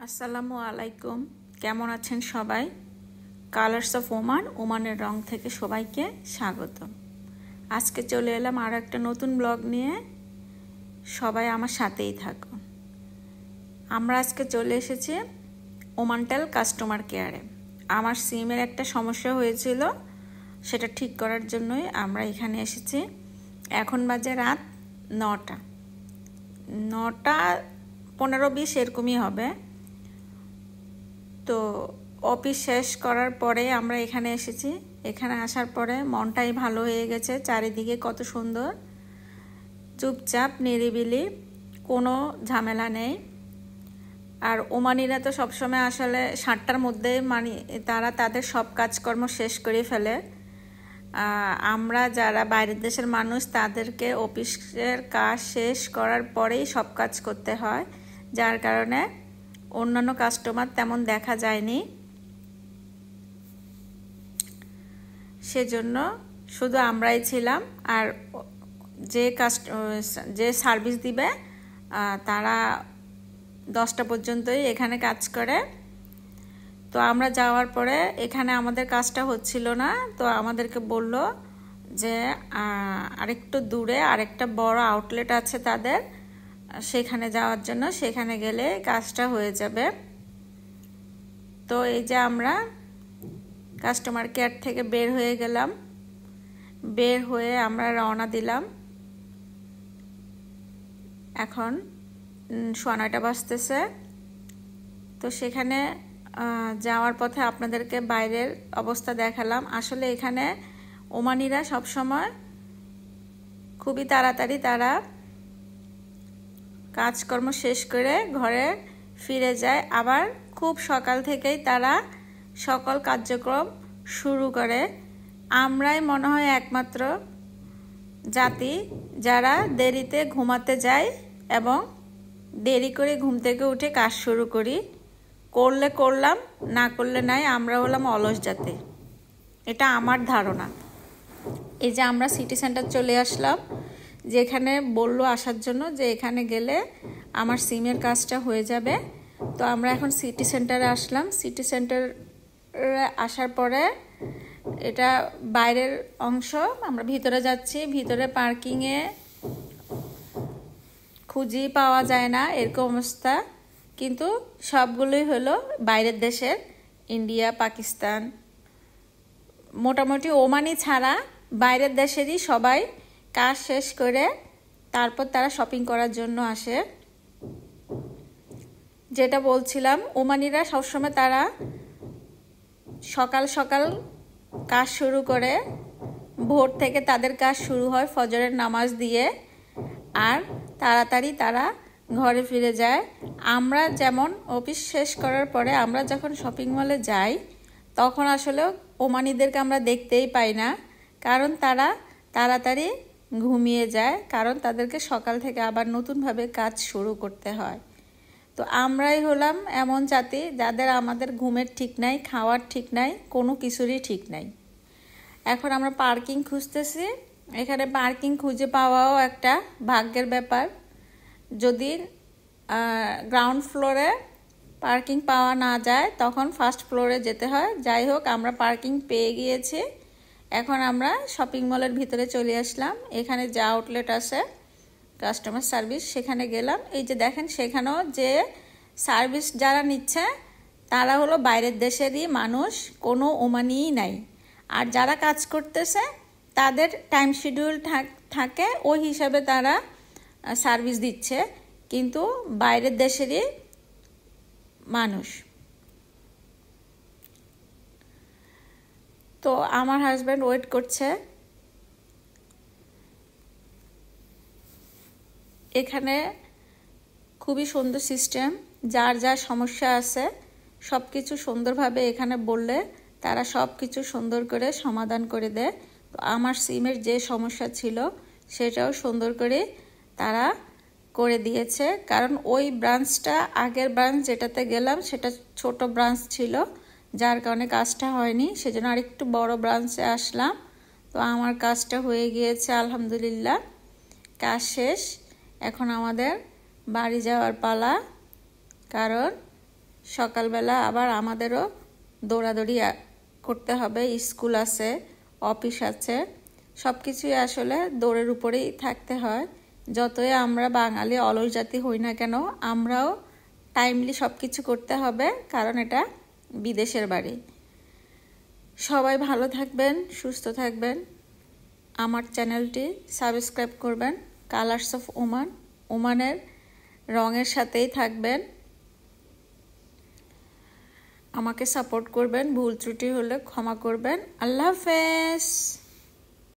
আসসালামু আলাইকুম, কেমন আছেন সবাই? কালার্স অফ ওমান, ওমানের রং থেকে সবাইকে স্বাগত। আজকে চলে এলাম আরও একটা নতুন ব্লগ নিয়ে। সবাই আমার সাথেই থাকুন। আমরা আজকে চলে এসেছি ওমানটেল কাস্টমার কেয়ারে। আমার সিমের একটা সমস্যা হয়েছিল, সেটা ঠিক করার জন্যই আমরা এখানে এসেছি। এখন বাজে রাত 9:15-20 এরকমই হবে। তো অফিস শেষ করার পরে আমরা এখানে এসেছি। এখানে আসার পরে মনটাই ভালো হয়ে গেছে। চারিদিকে কত সুন্দর, চুপচাপ নিরিবিলি, কোনো ঝামেলা নেই। আর ওমানিরা তো সবসময় আসলে 7টার মধ্যে তারা তাদের সব কাজকর্ম শেষ করে ফেলে। আমরা যারা বাইরের দেশের মানুষ, তাদেরকে অফিসের কাজ শেষ করার পরেই সব কাজ করতে হয়, যার কারণে অন্যান্য কাস্টমার তেমন দেখা যায়নি। সেজন্য শুধু আমরাই ছিলাম। আর যে সার্ভিস দিবে তারা 10টা পর্যন্তই এখানে কাজ করে। তো আমরা যাওয়ার পরে এখানে আমাদের কাজটা হচ্ছিল না, তো আমাদেরকে বলল যে আরেকটু দূরে আরেকটা বড় আউটলেট আছে তাদের, সেখানে যাওয়ার জন্য। সেখানে গেলে কাজটা হয়ে যাবে। তো এই যে আমরা কাস্টমার কেয়ার থেকে বের হয়ে গেলাম। বের হয়ে আমরা রওনা দিলাম। এখন 9:15 বাজতেছে। তো সেখানে যাওয়ার পথে আপনাদেরকে বাইরের অবস্থা দেখালাম। আসলে এখানে ওমানিরা সবসময় খুবই তাড়াতাড়ি তারা কাজকর্ম শেষ করে ঘরে ফিরে যায়। আবার খুব সকাল থেকেই তারা সকল কার্যক্রম শুরু করে। আমরাই মনে হয় একমাত্র জাতি যারা দেরিতে ঘুমাতে যায় এবং দেরি করে ঘুম থেকে উঠে কাজ শুরু করি। করলে করলাম, না করলে নাই। আমরা হলাম অলস জাতি, এটা আমার ধারণা। এই যে আমরা সিটি সেন্টার চলে আসলাম, যেখানে বললো আসার জন্য যে এখানে গেলে আমার সিমের কাজটা হয়ে যাবে। তো আমরা এখন সিটি সেন্টারে আসলাম। সিটি সেন্টারে আসার পরে এটা বাইরের অংশ, আমরা ভিতরে যাচ্ছি। ভিতরে পার্কিংয়ে খুঁজি পাওয়া যায় না, এরকম অবস্থা। কিন্তু সবগুলোই হলো বাইরের দেশের, ইন্ডিয়া, পাকিস্তান, মোটামুটি ওমানি ছাড়া বাইরের দেশেরই সবাই কাজ শেষ করে তারপর তারা শপিং করার জন্য আসে। যেটা বলছিলাম, ওমানিরা সবসময় তারা সকাল সকাল কাজ শুরু করে। ভোর থেকে তাদের কাজ শুরু হয় ফজরের নামাজ দিয়ে, আর তাড়াতাড়ি তারা ঘরে ফিরে যায়। আমরা যেমন অফিস শেষ করার পরে আমরা যখন শপিং মলে যাই, তখন আসলে ওমানিদেরকে আমরা দেখতেই পাই না, কারণ তারা তাড়াতাড়ি ঘুমিয়ে যায়, কারণ তাদেরকে সকাল থেকে আবার নতুনভাবে কাজ শুরু করতে হয়। তো আমরাই হলাম এমন জাতি যাদের আমাদের ঘুমের ঠিক নাই, খাওয়ার ঠিক নাই, কোনো কিছুরই ঠিক নাই। এখন আমরা পার্কিং খুঁজতেছি। এখানে পার্কিং খুঁজে পাওয়াও একটা ভাগ্যের ব্যাপার। যদি গ্রাউন্ড ফ্লোরে পার্কিং পাওয়া না যায়, তখন ফার্স্ট ফ্লোরে যেতে হয়। যাই হোক, আমরা পার্কিং পেয়ে গিয়েছি। এখন আমরা শপিং মলের ভিতরে চলে আসলাম। এখানে যে আউটলেট আছে কাস্টমার সার্ভিস, সেখানে গেলাম। এই যে দেখেন, সেখানেও যে সার্ভিস যারা নিচ্ছে তারা হলো বাইরের দেশেরই মানুষ, কোনো ওমানিই নাই। আর যারা কাজ করতেছে তাদের টাইম শিডিউল থাকে, ওই হিসাবে তারা সার্ভিস দিচ্ছে, কিন্তু বাইরের দেশেরই মানুষ। তো আমার হাজব্যান্ড ওয়েট করছে। এখানে খুবই সুন্দর সিস্টেম, যার যা সমস্যা আছে সব কিছু সুন্দরভাবে এখানে বললে তারা সব কিছু সুন্দর করে সমাধান করে দেয়। তো আমার সিমের যে সমস্যা ছিল সেটাও সুন্দর করে তারা করে দিয়েছে, কারণ ওই ব্রাঞ্চটা, আগের ব্রাঞ্চ যেটাতে গেলাম সেটা ছোট ব্রাঞ্চ ছিল, যার কারণে কাজটা হয়নি। সেজন্য আরেকটু বড় ব্রাঞ্চে আসলাম। তো আমার কাজটা হয়ে গিয়েছে, আলহামদুলিল্লাহ। কাজ শেষ। এখন আমাদের বাড়ি যাওয়ার পালা, কারণ সকালবেলা আবার আমাদেরও দৌড়াদৌড়ি করতে হবে, স্কুল আছে, অফিস আছে, সব কিছুই আসলে দৌড়ের উপরেই থাকতে হয়। যতই আমরা বাঙালি অলস জাতি হই না কেন, আমরাও টাইমলি সব কিছু করতে হবে, কারণ এটা বিদেশের বাড়ি। সবাই ভালো থাকবেন, সুস্থ থাকবেন। আমার চ্যানেলটি সাবস্ক্রাইব করবেন। কালার্স অফ ওমান, ওমানের রঙের সাথেই থাকবেন। আমাকে সাপোর্ট করবেন, ভুল ত্রুটি হলে ক্ষমা করবেন। আল্লাহ হাফেজ।